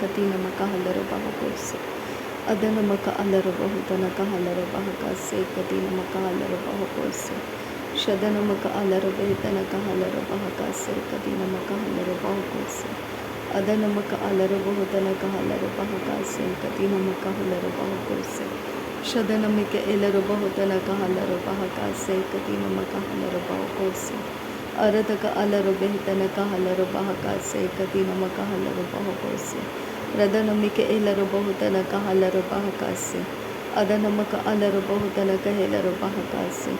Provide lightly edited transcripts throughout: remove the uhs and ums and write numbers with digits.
ಕತಿ ನಮಕ ಹಲರು ಬಹುಕೋಸೆ ಅದ ನಮಕ ಅಲರು ಬಹುತನಕ ಹಲರು ಬಹಕಾಸೆ ಕತಿ ನಮಕ ಹಲರು ಬಹುಕೋಸೆ ಶದ ನಮಕ ಅಲರು ಬೆಹಿತನಕ ಹಲರು ಬಹಕಾಸೆ ಕತಿ ನಮಕ ಹಲರು ಬಹುಕೋಸೆ ಅದ ನಮಕ ಅಲರು ಬಹುತನಕ ಹಲರು ಬಹಕಾಸೆ ಕತಿ ನಮಕ ಹಲರು ಬಹುಕೋಸೆ ಶದ ನಮಿಕೆ ಎಲ್ಲರು ಬಹುತನಕ ಹಲರು ಬಹಕಾಸೆ ಕತಿ ನಮಕ ಹಲರು ಬಹುಕೋಸೆ ಅರತಕ ಅಲರು ಬೆಹಿತನಕ ಹಲರು ಬಹಕಾಸೆ ಕತಿ ನಮಕ ಹಲರು ಬಹುಕೋಸೆ ರದ ನಮಿಕೆ ಎಲ್ಲರು ಬಹುತನಕ ಹಲರು ಬಹಕಾಸೆ ಅದ ನಮಕ ಅಲರು ಬಹುತನಕ ಹೆಲರು ಬಹಕಾಸೆ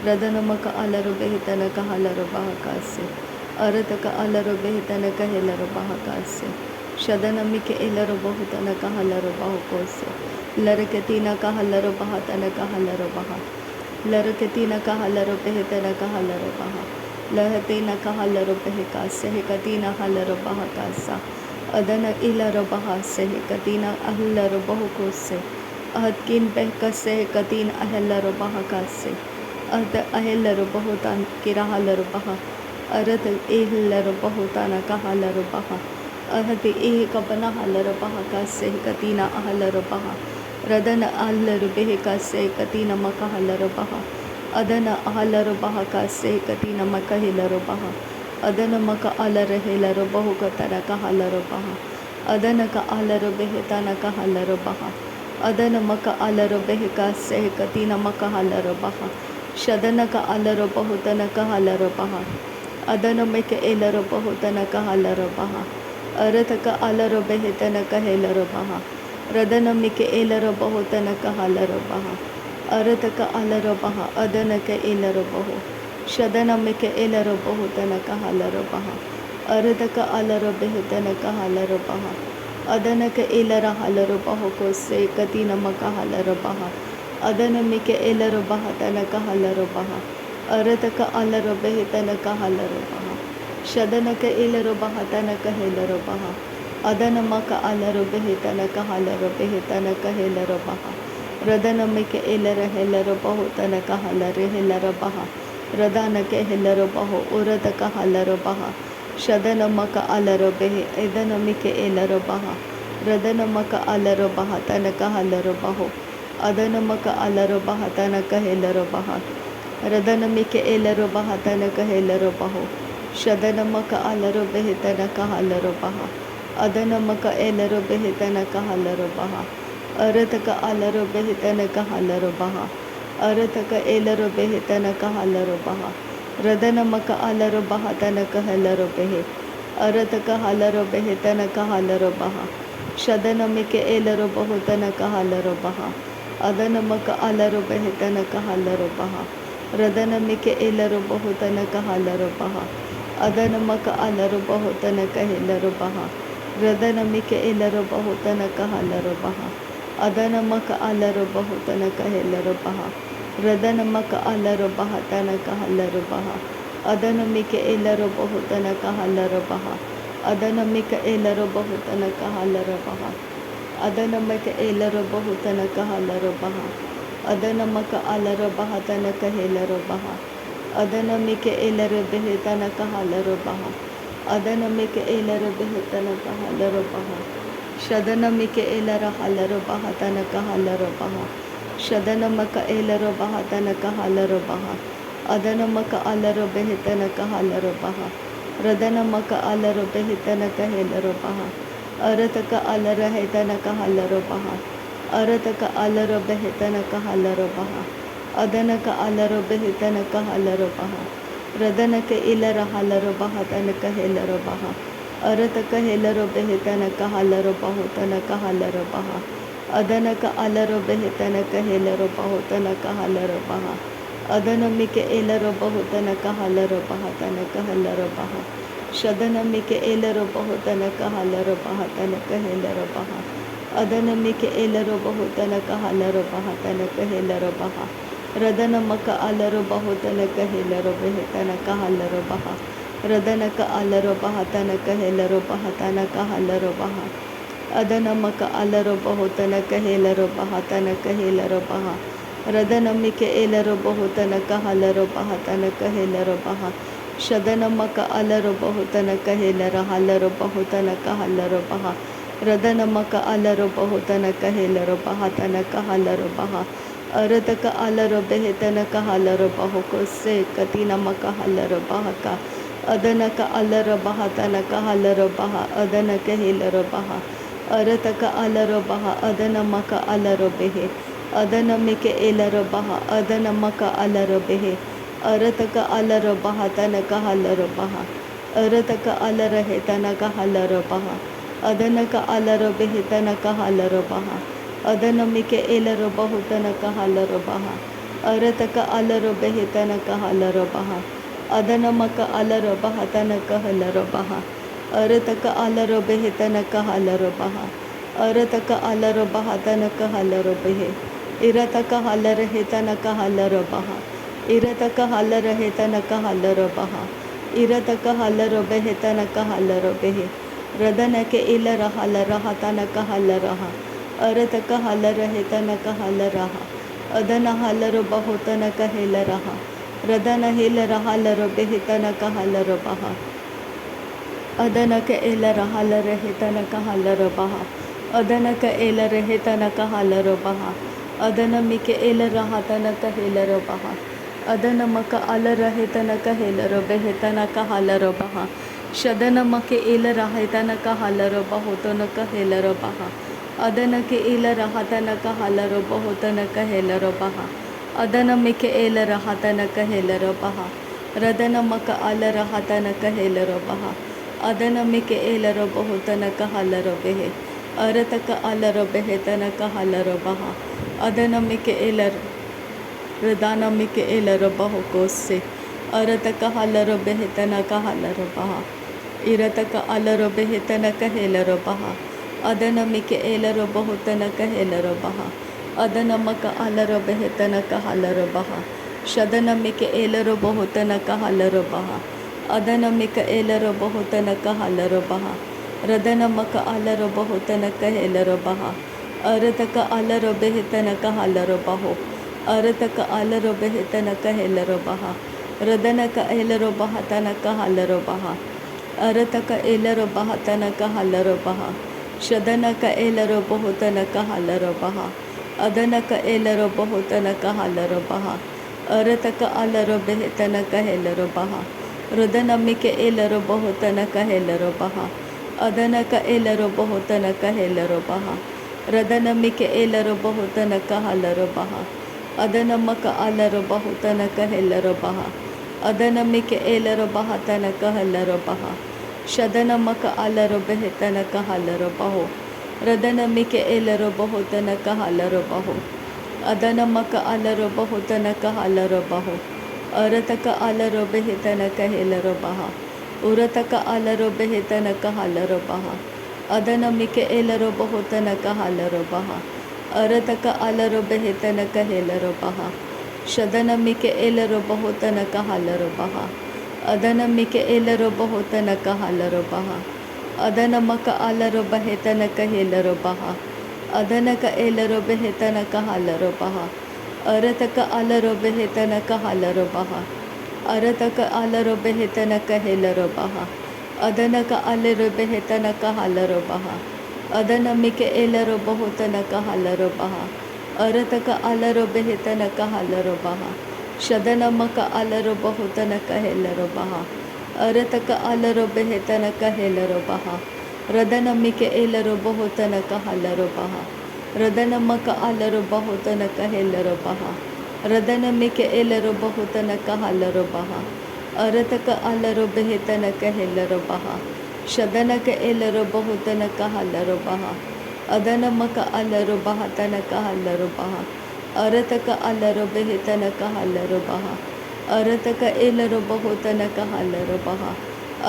ರದ ನಮಕ ಅಲರು ಬೆಹಿತನಕ ಹಲರು ಬಹಕಾಸೆ ಅರತಕ ಅಲರು ಬೆಹಿತನಕ ಹೆಲರು ಬಹಕಾಸೆ ಶದ ನಮಿಕೆ ಎಲ್ಲರು ಬಹುತನಕ ಹಲರು ಬಹುಕೋಸೆ ಲರಕೆ ತೀನಕ ಹಲರು ಬಹತನಕ ಹಲರು ಬಹ ಲರಕೆ ತೀನಕ ಹಲರು ಬೆಹಿತನಕ ಹಲರು ಬಹ ಲಹತೀನಕ ಹಲರು ಬೆಹಿಕಾಸೆ ಕತೀನ ಹಲರು ಬಹಕಾಸ ಅದನ ಇಲರು ಬಹಾಸೆ ಕತೀನ ಅಹಲ್ಲರು ಬಹುಕೋಸೆ ಅಹದ್ಕಿನ್ ಬೆಹಕಸೆ ಕತೀನ ಅಹೆಲ್ಲರು ಬಹಕಾಸೆ ಅದ ಅಹೆಲ್ಲರು ಬಹುತಾನ್ ಕಿರಹಲರು ಬಹ ಅರತ ಏಹಲ್ಲರು ಬಹುತಾನಕ ಹಲರು ಬಹ ಅಹತಿ ಏಹ ಕಬನ ಹಲರು ಬಹಕಾಸೆ ಕತೀನ ಅಹಲ್ಲರು ಬಹ ರದನ ಅಹಲ್ಲರು ಬೆಹಿಕಾಸೆ ಕತೀನ ಮಕ ಹಲರು ಬಹ ಅದನ ಅಹಲ್ಲರು ಬಹಕಾಸೆ ಕತೀನ ಮಕ ಹಿಲರು ಬಹ ಅದನ ಮಕ ಅಲರ ಹೇಲರು ಬಹುಕತನಕ ಹಲರು ಬಹ ಅದನಕ ಅಲರು ಬೆಹಿತನಕ ಹಲರು ಬಹ ಅದನ ಮಕ ಅಲರು ಬೆಹಿಕಾಸೆ ಕತೀನ ಮಕ ಹಲರು ಬಹ ಶದನಕ ಅಲರು ಬಹುತನಕ ಹಲರು ಬಹ ಅದನ ಮೆಕ ಎಲ್ಲರು ಬಹುತನಕ ಹಲರು ಬಹ ಅರತಕ ಅಲರು ಬೆಹಿತನಕ ಹೇಲರು ಬಹ ರದನ ಮಿಕೆ ಎಲ್ಲರು ಬಹುತನಕ ಹಲರು ಬಹ ಅರತಕ ಅಲರು ಬಹ ಅದನಕ ಎಲ್ಲರು ಬಹು ಶದನ ಮಿಕೆ ಎಲ್ಲರು ಬಹುತನಕ ಹಲರು ಬಹ ಅರತಕ ಅಲರು ಬೆಹಿತನಕ ಹಲರು ಬಹ ಅದನಕ ಎಲ್ಲರ ಹಲರು ಬಹುಕೋಸೆ ಕತಿ ನಮಕ ಹಲರು ಬಹ ಅದನ ಮಿಕೆ ಎಲ್ಲರು ಬಹತನಕ ಹಲರು ಬಹ ಅರತಕ ಅಲರು ಬೆಹಿತನಕ ಹಲರು ಬಹ ಶದನಕ ಎಲ್ಲರು ಬಹತನಕ ಹೆಲರು ಬಹ ಅದನ ಮಕ ಅಲರು ಬೆಹಿತನಕ ಹಲರು ಬೆಹಿತನಕ ಹೆಲರು ಬಹ ರದನ ಮಿಕೆ ಎಲ್ಲರ ಹೆಲರು ಬಹುತನಕ ಹಲರು ಹೆಲರ ಬಹ ರದಾನಕ್ಕೆ ಹೆಲ್ಲರು ಬಹು ಉರದಕ ಹಲರು ಬಹ ಶದನ ಮಕ ಅಲರು ಬೆಹಿ ಇದನ ಮಿಕೆ ಎಲ್ಲರು ಬಹ ರದನ ಮಕ ಅಲರು ಬಹ ತನಕ ಹಲರು ಬಹು ಅದನ ಮಕ ಅಲರು ಬಹ ತನಕ ಹೆಲ್ಲರು ಬಹ ರದನ ಮಿಕೆ ಎಲ್ಲರು ಬಹ ತನಕ ಹೆಲ್ಲರು ಬಹು ಶದನ ಮಕ ಅಲರು ಬೆಹಿತನಕ ಹಲರು ಬಹ ಅದನ ಮಕ ಎಲ್ಲರು ಬೆಹಿತನಕ ಹಲರು ಬಹ ಅರತಕ ಅಲರು ಬೆಹಿತನಕ ಹಲರು ಬಹ ಅರತಕ ಎಲ್ಲರು ಬೆಹಿತನಕ ಹಲರು ಬಹ ರದನ ಮಕ ಅಲರು ಬಹ ತನಕ ಹಲರು ಬೆಹಿ ಅರತಕ ಹಲರು ಬೆಹಿತನಕ ಹಲರು ಬಹ ಶದನ ಮಿಕೆ ಎಲ್ಲರು ಬಹುತನಕ ಹಲರು ಬಹ ಅದನ ಮಕ ಅಲರು ಬೆಹಿತನಕ ಹಲರು ಬಹ ರದನ ಮಿಕೆ ಎಲ್ಲರು ಬಹುತನಕ ಹಲರು ಬಹ ಅದನ ಮಕ ಅಲರು ಬಹುತನಕ ಹೆಲ್ಲರು ಬಹ ರದನ ಮಿಕೆ ಎಲ್ಲರು ಬಹುತನಕ ಹಲರು ಬಹ ಅದನ ಮಕ ಅಲರು ಬಹುತನಕ ಹೆಲ್ಲರು ಬಹ ರದನ ಮಕ ಅಲರು ಬಹ ತನಕ ಹಲರು ಬಹ ಅದನ ಮಿಕೆ ಎಲ್ಲರು ಬಹುತನಕ ಹಲರು ಬಹ ಅದನ ಮಿಕ ಎಲ್ಲರು ಬಹುತನಕ ಹಲರು ಬಹ ಅದನ ಮಿಕ ಎಲ್ಲರು ಬಹುತನಕ ಹಲರು ಬಹ ಅದನ ಮಕ ಅಲರು ಬಹ ತನಕ ಹೆಲರು ಬಹ ಅದನ ಮಿಕೆ ಎಲ್ಲರು ಬೆಹಿತನಕ ಹಲರು ಬಹ ಅದನ ಮಿಕೆ ಎಲ್ಲರು ಬೆಹಿತನಕ ಹಲರು ಬಹ ಶದನ ಮಿಕೆ ಎಲ್ಲರ ಹಲರು ಬಹ ತನಕ ಹಲರು ಬಹ ಶದನ ಮಕ ಎಲ್ಲರು ಬಹ ತನಕ ಹಲರು ಬಹ ಅದನ ಮಕ ಅಲರು ಬೆಹಿತನಕ ಹಲರು ಬಹ ರದನ ಮಕ ಅಲರು ಬೆಹಿತನಕ ಹೆಲರು ಬಹ ಅರತಕ ಅಲರ ಹೆತನಕ ಹಲರು ಬಹ ಅರತಕ ಅಲರು ಬೆಹಿತನಕ ಹಲರು ಬಹ ಅದನಕ ಅಲರು ಬೆಹಿತನಕ ಹಲರು ಬಹ ರದನಕ ಇಲರ ಹಲರು ಬಹ ತನಕ ಹೆಲರು ಬಹ ಅರತಕ ಹೆಲರು ಬೆಹಿತನಕ ಹಲರು ಬಹುತನಕ ಹಲರು ಬಹ ಅದನಕ ಅಲರು ಬೆಹಿತನಕ ಹೆಲರು ಬಹುತನಕ ಹಲರು ಬಹ ಅದನ ಮಿಕೆ ಎಲ್ಲರು ಬಹುತನಕ ಹಲರು ಬಹ ತನಕ ಹಲರು ಬಹ ಶದನ ಮಿಕೆ ಎಲ್ಲರು ಬಹುತನಕ ಹಲರು ಬಹ ತನಕ ಹೆಲರು ಬಹ ಅದನ ಮಿಕೆ ಎಲ್ಲರು ಬಹುತನಕ ಹಲರು ಬಹ ತನಕ ಹೆಲರು ಬಹ ರದನ ಮಕ ಅಲರು ಬಹುತನಕ ಹೆಲರು ಬೆಹಿತನಕ ಹಲರು ಬಹ ರದನಕ ಅಲರು ಬಹ ತನಕ ಹೆಲರು ಬಹ ತನಕ ಹಲರು ಬಹ ಅದನ ಮಕ ಅಲರು ಬಹುತನಕ ಹೆಲರು ಬಹ ತನಕ ಹೆಲರು ಬಹ ರದನ ಮಿಕೆ ಎಲ್ಲರು ಬಹುತನಕ ಹಲರು ಬಹ ತನಕ ಹೆಲರು ಬಹ ಶದನ ಮಕ ಅಲರು ಬಹುತನಕ ಹೆಲರ ಹಲರು ಬಹುತನಕ ಹಲರು ಬಹ रदनमक अलर बहुतन कहेलर बहातन कहलर बहा अरतक अलर बेहतन कहलर बहुको से कति नमक हलर बहका अदनक अलर बहातन कहलर बहा अदन कहेलर बहा अरतक अलर बहा अदनमक अलर बेहे अदनमिक एलर बहा अदनमक अलर बेहे अरतक अलर बहातन कहलर बहा अरतक अलर हेतन कहलर बहा अदनक अलर बेहतन कहलर बहा अदनमिक एलर बहुतन कहलर बहा अरतक अलर बेहतन कहलर बहा अदनमक अलर बहतन कहलर बहा अरतक अलर बेहतन कहलर बहा अरतक अलर बहतन कहलर बेहे इरतक हलर हेतन कहलर बहा इरतक हलर हेतन कहलर बहा इरतक हलर बेहतन कहलर बेहे रदनक इलर हलर हतन कहलर अरतक हलर हेतन कहलर अदन हलर बहुतन कहलर रदन हिलर हलर बेहतन कहलर बहा अदनक एलर हलर हेतन कहलर बहा अदनक एलर हेतन कहलर बहा अदनमिक एलर हतन कहलर बहा अदनमक अलर हेतन कहलर बेहतन कहलर बहा शदनमक एलर हेतन कहलर बहुतन कहलर बहा अदनक एलर हतन कहलर बहुतन कहलर बहा अदनमिक एलर हतन कहलर बहा रदनमक अलर हतन कहलर बहा अदनमिक एलर बहुतन कहलर बेहे अरतक अलर बेहतन कहलर बहा अदनमिक एलर रदानमिक एलर बहुकोस से अरतक हलर बेहतन कहलर बहा इरतक अलर बेहतन कहलर बहा अदनमिक एलर बहुतन कहलर बहा अदनमक अलर बेहतन कहलर बहा शदनमिक एलर बहुतन कहलर बहा अदनमिक एलर बहुतन कहलर बहा रदनमक अलर बहुतन कहलर बहा अरतक अलर बेहतन कहलर बहो अरतक अलर बेहतन कहलर बहा रदनक एलर बहतन कहलर बहा अरतक एलर बहतन कहलर बहा शदनक एलर बहुतन कहलर बहा अदनक एलर बहुतन कहलर बहा अरतक अलर बेहतन कहलर बहा रुदनमिक एलर बहुतन कहलर बहा अदनक एलर बहुतन कहलर बहा रदनमिक एलर बहुतन कहलर बहा अदनमक अलर बहुतन कहलर बहा अदनमिक एलर बहतन कहलर बहा शदनमक अलर बेहतन कहलर बहो रदनमिक एलर बहुतन कहलर बहो अदनमक अलर बहुतन कहलर बहो अरतक अलर बेहतन कहलर बहा उरतक अलर बेहतन कहलर बहा अदनमिक एलर बहुतन कहलर बहा अरतक अलर बेहतन कहलर बहा शदनमिक एलर बहुतन कहलर बहा अदनमिक एलर बहुतन कहलर बहा अदनमक अलर बेहतन कहलर बहा अदनक एलर बेहतन कहलर बहा अरतक अलर बेहतन कहलर बहा अरतक अलर बेहतन कहलर बहा अदनक अलर बेहतन कहलर बहा अदनमिक एलर बहुतन कहलर बहा अरतक अलर बेहतन कहलर बहा शदनमक अलर बहुतन कहलर बहा अरतक अलर बेहतन कहलर बहा रदनमिक एलर बहुतन कहलर बहा रदनमक अलर बहुतन कहलर बहा रदनमिक एलर बहुतन कहलर बहा अरतक अलर बेहतन कहलर बहा शदनक एलर बहुतन कहलर बहा अदनमक अलर बहतन कहलर बहा अरतक अलर बेहतन कहलर बहा अरतक एलर बहुतन कहलर बहा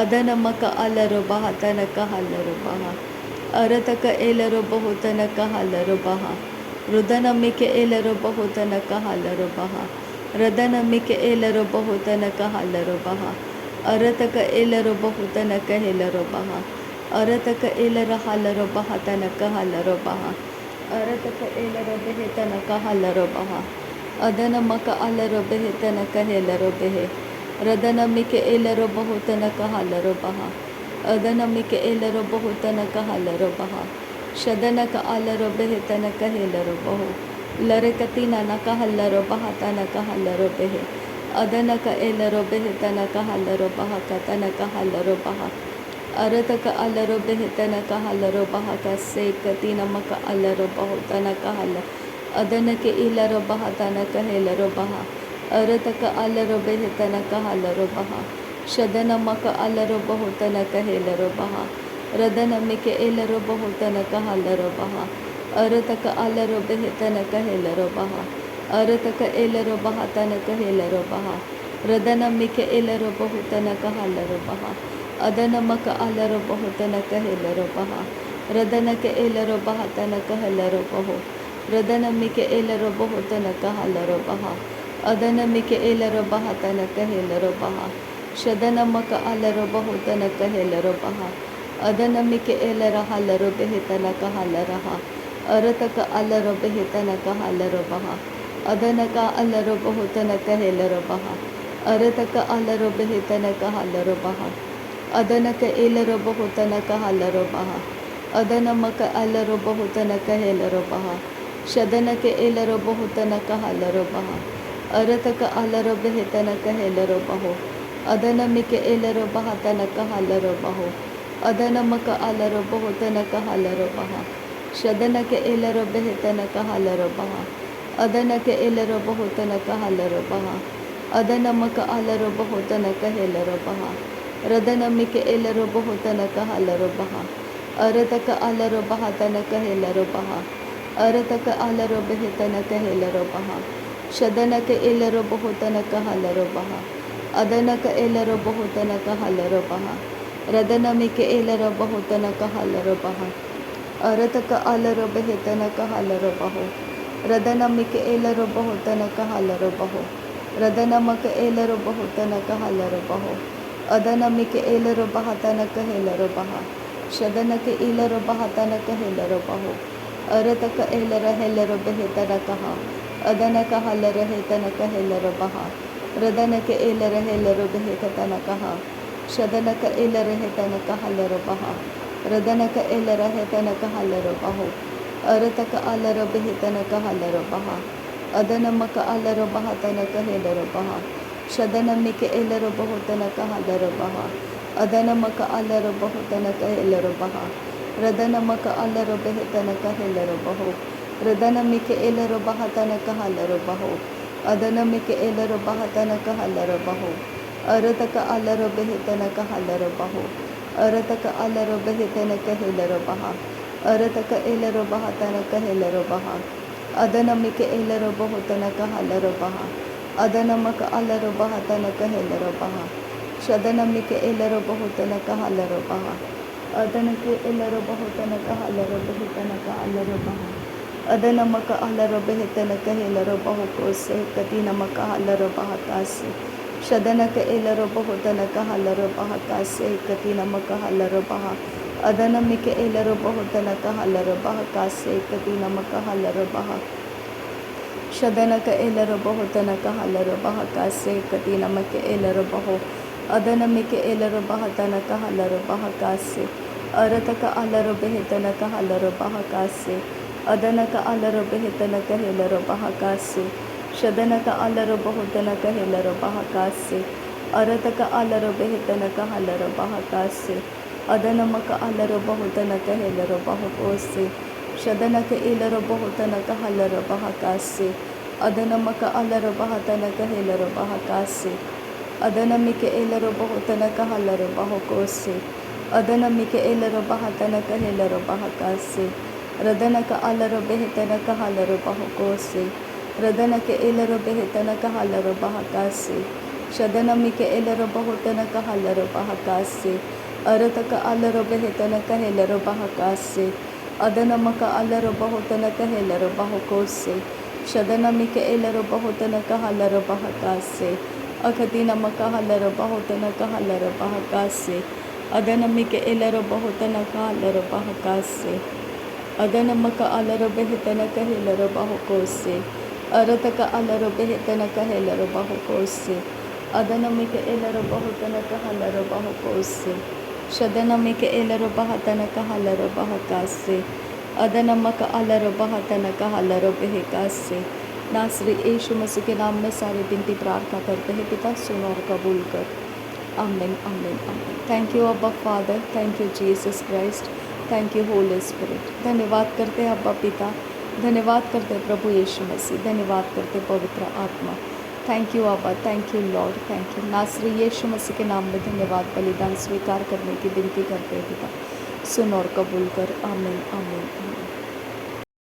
अदनमक अलर बहतन कहलर बहा अरतक एलर बहुतन कहलर बहा रुदनमिक एलर बहुतन कहलर बहा रदनमिक एलर बहुतन कहलर बहा अरतक एलर बहुतन कहलर बहा अरतक एलर हलर बहतन कहलर बहा अरतक एलर बेहतन कहलर बहा अदनमक अलर बेहतन कहलर बेहे रदनमिक एलर बहुतन कहलर बहा अदनमिक एलर बहुतन कहलर बहा ಶದನಕ ಅಲರೋ ಬೆಹೆತನಕ ಹೇಲರೋ ಬಹು ಲರೆಕತಿನಕ ಹಲ್ಲರೋ ಬಹತನಕ ಹಲ್ಲರೋ ಬೆಹೆ ಅದನಕ ಎಲರೋ ಬೆಹೆತನಕ ಹಲ್ಲರೋ ಬಹಕತನಕ ಹಲ್ಲರೋ ಬಹ ಅರತಕ ಅಲರೋ ಬೆಹೆತನಕ ಹಲ್ಲರೋ ಬಹಕ ಸೇಕತಿ ನಮಕ ಅಲರೋ ಬಹುತನಕ ಹಲ್ಲ ಅದನಕೆ ಇಲರೋ ಬಹತನಕ ಹೇಲರೋ ಬಹ ಅರತಕ ಅಲರೋ ಬೆಹೆತನಕ ಹಲ್ಲರೋ ಬಹ ಶದನಮಕ ಅಲರೋ ಬಹುತನಕ ಹೇಲರೋ ಬಹ ರದನಮಿಕೆ ಎಲ್ಲರೋ ಬಹುತನಕ ಹಲ್ಲರೋ ಬಹ ಅರತಕ ಅಲರೋ ಬೆಹೆತನಕ ಹೇಲರೋ ಬಹ ಅರತಕ ಎಲ್ಲರೋ ಬಹತನಕ ಹೇಲರೋ ಬಹ ರದನಮಿಕೆ ಎಲ್ಲರೋ ಬಹುತನಕ ಹಲ್ಲರೋ ಬಹ ಅದನಮಕ ಅಲರೋ ಬಹುತನಕ ಹೇಲರೋ ಬಹ ರದನಕೆ ಎಲ್ಲರೋ ಬಹತನಕ ಹಲ್ಲರೋ ಬಹು ರದನಮಿಕೆ ಎಲ್ಲರೋ ಬಹುತನಕ ಹಲ್ಲರೋ ಬಹ ಅದನಮಿಕೆ ಎಲ್ಲರೋ ಬಹತನಕ ಹೇಲರೋ ಬಹ ಶದನಮಕ ಅಲರೋ ಬಹುತನಕ ಹೇಲರೋ ಬಹ ಅದನಮಿಕೆ ಎಲ್ಲರ ಹಲ್ಲರೋ ಬೆಹೆತನಕ ಹಲ್ಲರಹ ಅರತಕ ಅಲರೋ ಬೆಹೆತನಕ ಹಲ್ಲರೋ ಬಹ ಅದನಕ ಅಲರೋ ಬಹುತನಕ ಹೇಲರೋ ಬಹ ಅರತಕ ಅಲರೋ ಬೆಹೆತನಕ ಹಲ್ಲರೋ ಬಹ ಅದನಕ ಎಲ್ಲರೋ ಬಹುತನಕ ಹಲ್ಲರೋ ಬಹ ಅದನಮಕ ಅಲರೋ ಬಹುತನಕ ಹೇಲರೋ ಬಹ ಶದನಕೆ ಎಲ್ಲರೋ ಬಹುತನಕ ಹಲ್ಲರೋ ಬಹ ಅರತಕ ಅಲರೋ ಬೆಹೆತನಕ ಹೇಲರೋ ಬಹು ಅದನಮಿಕೆ ಎಲ್ಲರೋ ಬಹತನಕ ಹಲ್ಲರೋ ಬಹು ಅದನಮಕ ಅಲರೋ ಬಹುತನಕ ಹಲ್ಲರೋ ಬಹ ಶದನಕೆ ಎಲ್ಲರೋ ಬೆಹೆತನಕ ಹಲ್ಲರೋ ಬಹ ಅದನಕೆ ಎಲ್ಲರೋ ಬಹುತನಕ ಹಲ್ಲರೋ ಬಹ ಅದನಮಕ ಅಲರೋ ಬಹುತನಕ ಹೇಲರೋ ಬಹ ರದನಮಿಕೆ ಎಲ್ಲರೋ ಬಹುತನಕ ಹಲ್ಲರೋ ಬಹ ಅರತಕ ಅಲರೋ ಬಹತನಕ ಹೇಲರೋ ಬಹ ಅರತಕ ಅಲರೋ ಬೆಹೆತನಕ ಹೇಲರೋ ಬಹ ಶದನಕೆ ಎಲ್ಲರೋ ಬಹುತನಕ ಹಲ್ಲರೋ ಬಹ ಅದನಕ ಎಲ್ಲರೋ ಬಹುತನಕ ಹಲ್ಲರೋ ಬಹ ರದನಮಿಕೆ ಎಲ್ಲರೋ ಬಹುತನಕ ಹಲ್ಲರೋ ಬಹ ಅರತಕ ಅಲರೋ ಬೆಹೆತನಕ ಹಲ್ಲರೋ ಬಹು ರದನಮಿಕೆ ಎಲ್ಲರೋ ಬಹುತನಕ ಹಲ್ಲರೋ ಬಹು ರದನಮಕ ಎಲ್ಲರೋ ಬಹುತನಕ ಹಲ್ಲರೋ ಬಹು ಅದನಮಿಕೆ ಎಲ್ಲರೋ ಬಹತನಕ ಹೇಲರೋ ಬಹ ಶದನಕೆ ಇಲರೋ ಬಹತನಕ ಹೇಲರೋ ಬಹು ಅರತಕ ಎಲ್ಲರ ಹೆಲ್ಲರೋ ಬೆಹೆತನಕ ಅದನಕ ಹಲ್ಲರ ಹೇತನಕ ಹೆಲ್ಲರೋ ಬಹ ರದನಕೆ ಎಲ್ಲರ ಹೆಲ್ಲರೋ ಬೆಹೆತನಕ ಶದನಕ ಎಲ್ಲರ ಹೆತನಕ ಹಲ್ಲರೋ ಬಹ ರದನಕ ಎಲ್ಲರ ಹೆತನಕ ಹಲ್ಲರೋ ಬಹು ಅರತಕ ಅಲರೋ ಬೆಹೆತನಕ ಹಲ್ಲರೋ ಬಹ ಅದನಮಕ ಅಲರೋ ಬಹತನಕ ಹೇಲರೋ ಬಹ ಶದನಮಿಕೆ ಎಲ್ಲರೋ ಬಹುತನಕ ಹಲ್ಲರೋ ಬಹ ಅದನಮಕ ಅಲರೋ ಬಹುತನಕ ಹೇಲರೋ ಬಹ ರದನಮಕ ಅಲರೋ ಬೆಹೆತನಕ ಹೇಲರೋ ಬಹು ರದನಮಿಕೆ ಎಲ್ಲರೋ ಬಹತನಕ ಹಲ್ಲರೋ ಬಹು ಅದನಮಿಕೆ ಎಲ್ಲರೋ ಬಹತನಕ ಹಲ್ಲರೋ ಬಹು ಅರತಕ ಅಲರೋ ಬೆಹೆತನಕ ಹಲ್ಲರೋ ಬಹು ಅರತಕ ಅಲರೋ ಬೆಹೆತನಕ ಹೇಲರೋ ಬಹ ಅರತಕ ಎಲ್ಲರೋ ಬಹತನಕ ಹೇಲರೋ ಬಹ ಅದನಮಿಕೆ ಎಲ್ಲರೋ ಬಹುತನಕ ಹಲ್ಲರೋ ಬಹ ಅದನಮಕ ಅಲರೋ ಬಹತನಕ ಹೇಲರೋ ಬಹ ಶದನಮಿಕೆ ಎಲ್ಲರೋ ಬಹುತನಕ ಹಲ್ಲರೋ ಬಹ ಅದನಕ್ಕೆ ಎಲ್ಲರೋ ಬಹುತನಕ ಹಲ್ಲರೋ ಬೆಹೆತನಕ ಹಲ್ಲರೋ ಬಹ ಅದನಮಕ ಅಲರೋ ಬೆಹೆತನಕ ಹೇಲರೋ ಬಹು ಕೋಸೆ ಕತಿ ನಮಕ ಹಲ್ಲರೋ ಬಹ ಕಾಸೆ ಶದನಕ ಎಲ್ಲರೋ ಬಹುತನಕ ಹಲ್ಲರೋ ಬಹ ಕಾಸೆ ಕತಿ ನಮಕ ಹಲ್ಲರೋ ಬಹ ಅದನಮಿಕೆ ಎಲ್ಲರೋ ಬಹುತನಕ ಹಲ್ಲರೋ ಬಹ ಕಾಸೆ ಕತಿ ನಮಕ ಹಲ್ಲರೋ ಬಹ ಶದನಕ ಎಲ್ಲರೋ ಬಹುತನಕ ಹಲ್ಲರೋ ಬಹ ಕಾಸೆ ಕತಿ ನಮಕೆ ಎಲ್ಲರೋ ಬಹು ಅದನಮಿಕೆ ಎಲ್ಲರೋ ಬಹತನಕ ಹಲ್ಲರೋ ಬಹ ಕಾಸೆ ಅರತಕ ಅಲರೋ ಬೆಹೆತನಕ ಹಲ್ಲರೋ ಬಹ ಕಾಸೆ ಅದನಕ ಅಲರೋ ಬೆಹೆತನಕ ಹೇಲರೋ ಬಹ ಕಾಸೆ ಶದನಕ ಅಲರೋ ಬಹುತನಕ ಹೇಲರೋ ಬಹ ಕಾಸೆ ಅರತಕ ಅಲರೋ ಬೆಹೆತನಕ ಹಲ್ಲರೋ ಬಹ ಕಾಸೆ ಅದನಮಕ ಅಲರೋ ಬಹುತನಕ ಹೇಲರೋ ಬಹು ಕೋಸೆ ಶದನಕ ಇಲರೋ ಬಹುತನಕ ಹಲ್ಲರೋ ಬಹ ಕಾಸೆ ಅದನಮಕ ಅಲರೋ ಬಹತನಕ ಹೇಲರೋ ಬಹ ಕಾಸೆ ಅದನಮಿಕೆ ಎಲ್ಲರೋ ಬಹುತನಕ ಹಲ್ಲರೋ ಬಹು ಕೋಸೆ ಅದನಮಿಕೆ ಎಲ್ಲರೋ ಬಹತನಕ ಹೇಲರೋ ಬಹ ಕಾಸೆ ರದನಕ ಅಲರೋ ಬೆಹೆತನಕ ಹಲ್ಲರೋ ಬಹು ಕೋಸೆ ರದನಕೆ ಎಲ್ಲರೋ ಬೆಹೆತನಕ ಹಲ್ಲರೋ ಬಹ ಕಾಸೆ ಶದನಮಿಕೆ ಎಲ್ಲರೋ ಬಹುತನಕ ಹಲ್ಲರೋ ಬಹ ಕಾಸೆ ಅರತಕ ಅಲರೋ ಬೆಹೆತನಕ ಹೇಲರೋ ಬಹ ಕಾಸೆ ಅದನಮಕ ಅಲರೋ ಬಹುತನಕ ಹೇಲರೋ ಬಹು ಕೋಸೆ ಶದನಮಿಕೆ ಎಲ್ಲರೋ ಬಹುತನಕ ಹಲ್ಲರೋ ಬಹ ಕಾಸೆ ಅಕತಿ ನಮಕ ಹಲ್ಲರೋ ಬಹುತನಕ ಹಲ್ಲರೋ ಬಹ ಕಾಸೆ ಅದನಮಿಕೆ ಎಲ್ಲರೋ ಬಹುತನಕ ಹಲ್ಲರೋ ಬಹ ಕಾಸೆ ಅದನಮಕ ಅಲರೋ ಬೆಹೆತನಕ ಹೇಲರೋ ಬಹು ಕೋಸೆ ಅರತಕ ಅಲರೋ ಬೆಹೆತನಕ ಹೇಲರೋ ಬಹು ಕೋಸೆ ಅದನಮಿಕೆ ಎಲ್ಲರೋ ಬಹುತನಕ ಹಲ್ಲರೋ ಬಹು ಕೋಸೆ ಶದನಮಿಕೆ ಎಲ್ಲರೋ ಬಹತನಕ ಹಲ್ಲರೋ ಬಹ ಕಾಸೆ अदनमक अलरबह तनक हलरबह से। नासरी यीशु मसीह के नाम में सारे बिनती प्रार्थना करते हैं पिता, सुन और कबूल कर। आमीन आमीन आमीन। थैंक यू अब्बा father, thank you Jesus Christ, thank you Holi spirit. धन्यवाद करते हैं अब्बा पिता, धन्यवाद करते हैं प्रभु यीशु मसीह, धन्यवाद करते हैं पवित्र आत्मा। थैंक यू अब्बा, thank you Lord, thank you. नासरी यीशु मसीह के नाम में धन्यवाद, बलिदान स्वीकार करने की विनती करते हैं पिता, सुन और कबूल कर। आमीन आमीन आमीन।